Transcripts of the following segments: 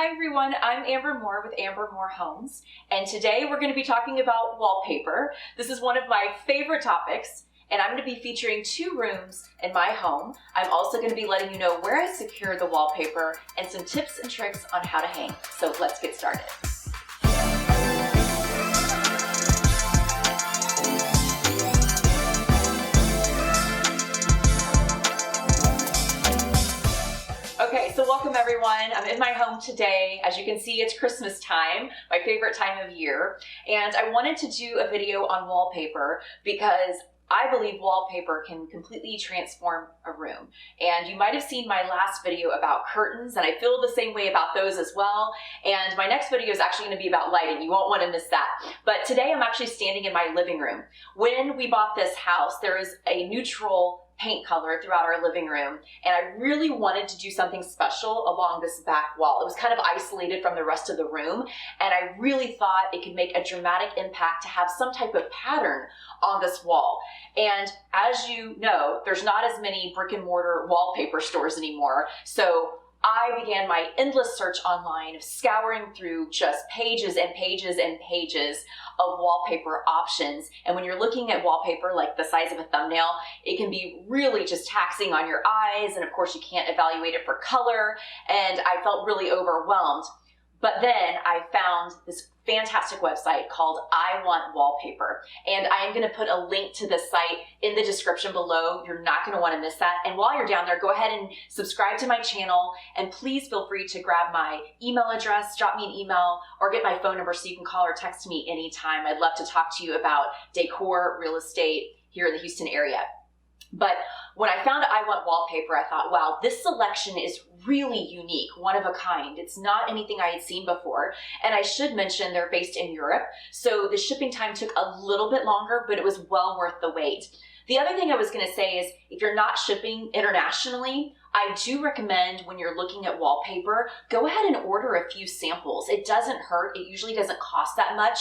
Hi everyone, I'm Amber Moore with Amber Moore Homes, and today we're going to be talking about wallpaper. This is one of my favorite topics, and I'm going to be featuring 2 rooms in my home. I'm also going to be letting you know where I secure the wallpaper and some tips and tricks on how to hang. So let's get started. Okay, so welcome everyone. I'm in my home today. As you can see, it's Christmas time, my favorite time of year. And I wanted to do a video on wallpaper because I believe wallpaper can completely transform a room. And you might have seen my last video about curtains, and I feel the same way about those as well. And my next video is actually going to be about lighting. You won't want to miss that. But today I'm actually standing in my living room. When we bought this house, there is a neutral paint color throughout our living room, and I really wanted to do something special along this back wall. It was kind of isolated from the rest of the room, and I really thought it could make a dramatic impact to have some type of pattern on this wall. And as you know, there's not as many brick and mortar wallpaper stores anymore, so I began my endless search online of scouring through just pages and pages and pages of wallpaper options. And when you're looking at wallpaper like the size of a thumbnail, it can be really just taxing on your eyes. And of course you can't evaluate it for color. And I felt really overwhelmed. But then I found this fantastic website called I Want Wallpaper. And I am going to put a link to this site in the description below. You're not going to want to miss that. And while you're down there, go ahead and subscribe to my channel. And please feel free to grab my email address, drop me an email, or get my phone number so you can call or text me anytime. I'd love to talk to you about decor, real estate here in the Houston area. But when I found I Want Wallpaper, I thought, wow, this selection is really unique, one of a kind. It's not anything I had seen before. And I should mention they're based in Europe, so the shipping time took a little bit longer, but it was well worth the wait. The other thing I was going to say is if you're not shipping internationally, I do recommend when you're looking at wallpaper, go ahead and order a few samples. It doesn't hurt. It usually doesn't cost that much.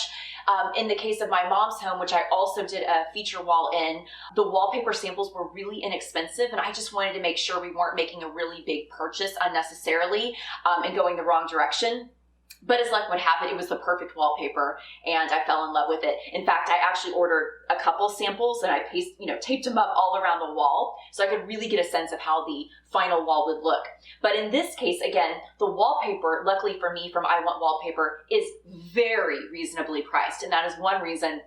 In the case of my mom's home, which I also did a feature wall in, the wallpaper samples were really inexpensive, and I just wanted to make sure we weren't making a really big purchase unnecessarily and going the wrong direction. But as luck would have it, it was the perfect wallpaper, and I fell in love with it. In fact, I actually ordered a couple samples, and I taped them up all around the wall so I could really get a sense of how the final wall would look. But in this case, again, the wallpaper, luckily for me, from I Want Wallpaper, is very reasonably priced, and that is one reason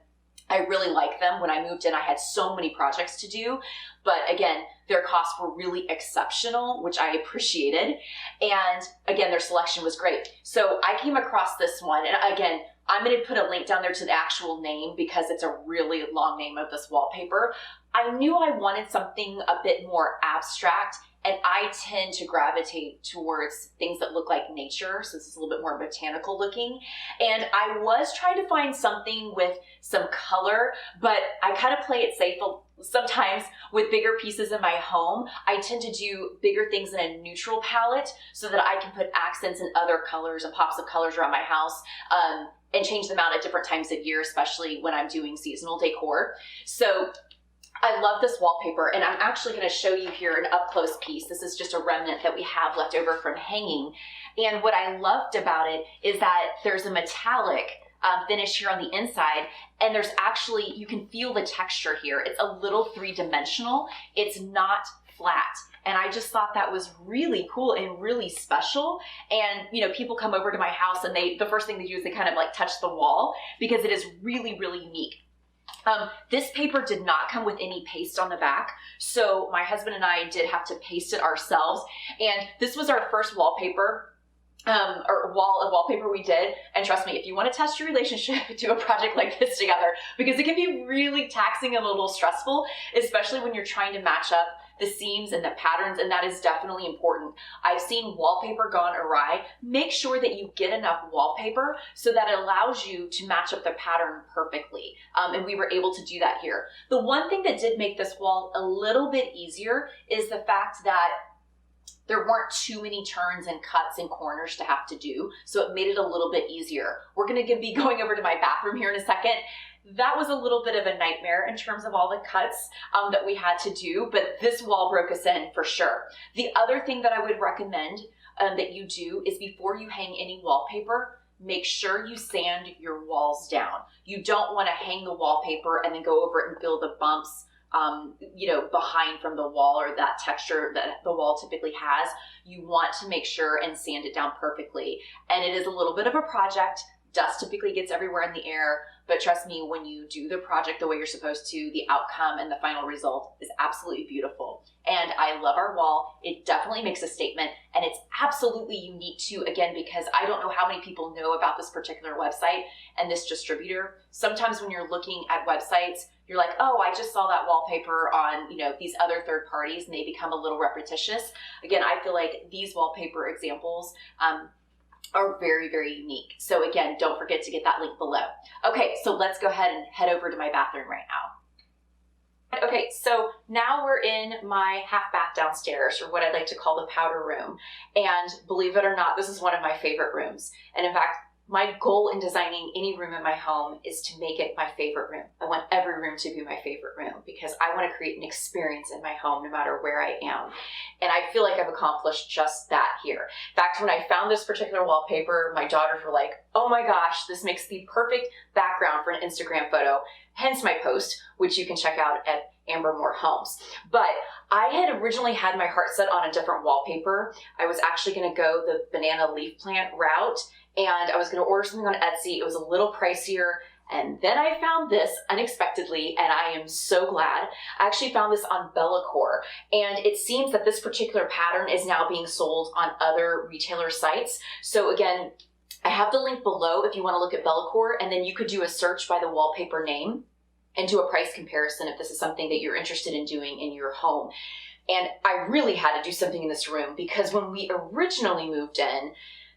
I really like them. When I moved in, I had so many projects to do, but again, their costs were really exceptional, which I appreciated. And again, their selection was great. So I came across this one, and again, I'm going to put a link down there to the actual name because it's a really long name of this wallpaper. I knew I wanted something a bit more abstract, and I tend to gravitate towards things that look like nature, so this is a little bit more botanical looking. And I was trying to find something with some color, but I kind of play it safe sometimes with bigger pieces in my home. I tend to do bigger things in a neutral palette so that I can put accents and other colors and pops of colors around my house and change them out at different times of year, especially when I'm doing seasonal decor. So I love this wallpaper, and I'm actually going to show you here an up-close piece. This is just a remnant that we have left over from hanging. And what I loved about it is that there's a metallic finish here on the inside, and there's actually, you can feel the texture here. It's a little three-dimensional. It's not flat. And I just thought that was really cool and really special. And people come over to my house, and the first thing they do is they kind of like touch the wall because it is really, really unique. This paper did not come with any paste on the back, so my husband and I did have to paste it ourselves. And this was our first wallpaper, or wall of wallpaper we did. And trust me, if you want to test your relationship, do a project like this together, because it can be really taxing and a little stressful, especially when you're trying to match up the seams and the patterns, and that is definitely important. I've seen wallpaper gone awry. Make sure that you get enough wallpaper so that it allows you to match up the pattern perfectly. And we were able to do that here. The one thing that did make this wall a little bit easier is the fact that there weren't too many turns and cuts and corners to have to do, so it made it a little bit easier. We're going to be going over to my bathroom here in a second. That was a little bit of a nightmare in terms of all the cuts that we had to do, but this wall broke us in for sure. The other thing that I would recommend that you do is before you hang any wallpaper, make sure you sand your walls down. You don't want to hang the wallpaper and then go over it and feel the bumps behind from the wall, or that texture that the wall typically has. You want to make sure and sand it down perfectly. And it is a little bit of a project. Dust typically gets everywhere in the air, but trust me, when you do the project the way you're supposed to, the outcome and the final result is absolutely beautiful. And I love our wall. It definitely makes a statement, and it's absolutely unique too, again, because I don't know how many people know about this particular website and this distributor. Sometimes when you're looking at websites, you're like, oh, I just saw that wallpaper on, these other third parties, and they become a little repetitious. Again, I feel like these wallpaper examples are very, very unique. So again, don't forget to get that link below. Okay, so let's go ahead and head over to my bathroom right now. Okay, so now we're in my half bath downstairs, or what I like to call the powder room. And believe it or not, this is one of my favorite rooms. And in fact, my goal in designing any room in my home is to make it my favorite room. I want every room to be my favorite room because I want to create an experience in my home no matter where I am. And I feel like I've accomplished just that here. In fact, when I found this particular wallpaper, my daughters were like, oh my gosh, this makes the perfect background for an Instagram photo. Hence my post, which you can check out at Amber Moore Homes. But I had originally had my heart set on a different wallpaper. I was actually going to go the banana leaf plant route, and I was going to order something on Etsy. It was a little pricier, and then I found this unexpectedly, and I am so glad. I actually found this on Decor, and it seems that this particular pattern is now being sold on other retailer sites. So again, I have the link below if you want to look at Decor, and then you could do a search by the wallpaper name and do a price comparison if this is something that you're interested in doing in your home. And I really had to do something in this room because when we originally moved in,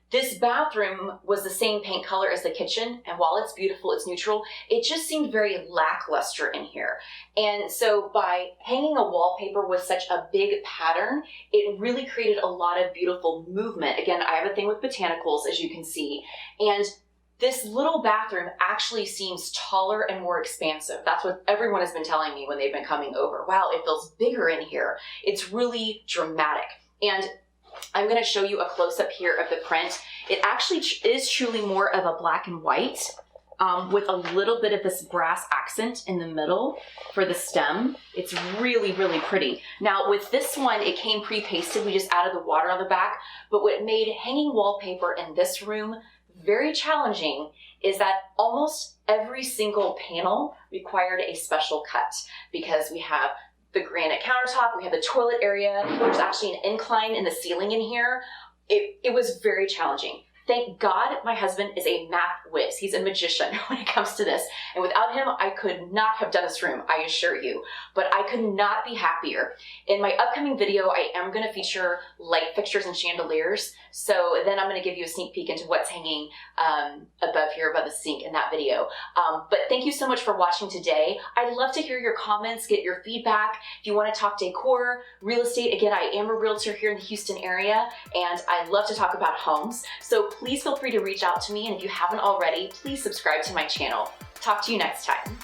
this bathroom was the same paint color as the kitchen, and while it's beautiful, it's neutral, it just seemed very lackluster in here. And so by hanging a wallpaper with such a big pattern, it really created a lot of beautiful movement. Again, I have a thing with botanicals, as you can see, and this little bathroom actually seems taller and more expansive. That's what everyone has been telling me when they've been coming over. Wow, it feels bigger in here. It's really dramatic. And I'm going to show you a close-up here of the print. It actually is truly more of a black and white with a little bit of this brass accent in the middle for the stem. It's really, really pretty. Now with this one, it came pre-pasted. We just added the water on the back. But what made hanging wallpaper in this room very challenging is that almost every single panel required a special cut because we have the granite countertop, we have the toilet area, there's actually an incline in the ceiling in here. It was very challenging. Thank God my husband is a math whiz. He's a magician when it comes to this. And without him, I could not have done this room, I assure you. But I could not be happier. In my upcoming video, I am going to feature light fixtures and chandeliers. So then I'm going to give you a sneak peek into what's hanging above here, above the sink in that video. But thank you so much for watching today. I'd love to hear your comments, get your feedback. If you want to talk decor, real estate, again, I am a realtor here in the Houston area, and I love to talk about homes. So please feel free to reach out to me, and if you haven't already, please subscribe to my channel. Talk to you next time.